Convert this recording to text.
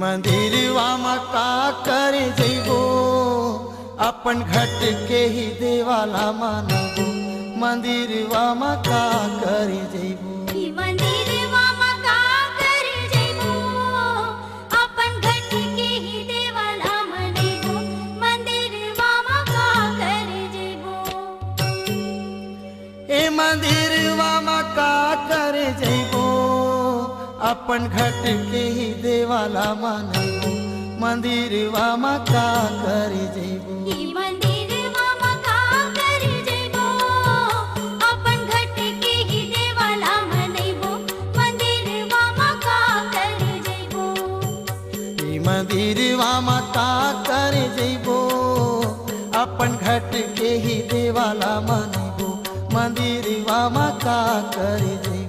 मंदिरवा का करे जैबो अपन घट के ही देवाला मानबो मंदिरवा का करे जैबो मंदिरवा का करे जैबो अपन घट के ही देवाला मानबो मंदिरवा का करे जैबो ए मंदिरवा का करे जैबो अपन घट के ही देवाला मानबो मंदिरवा का करे जैबो मंदिरवा का करे जैबो अपन घट के ही देवाला मानबो मंदिरवा का करे जैबो मंदिरवा का करे जैबो अपन घट के ही देवाला मानबो मंदिरवा का करे जैबो।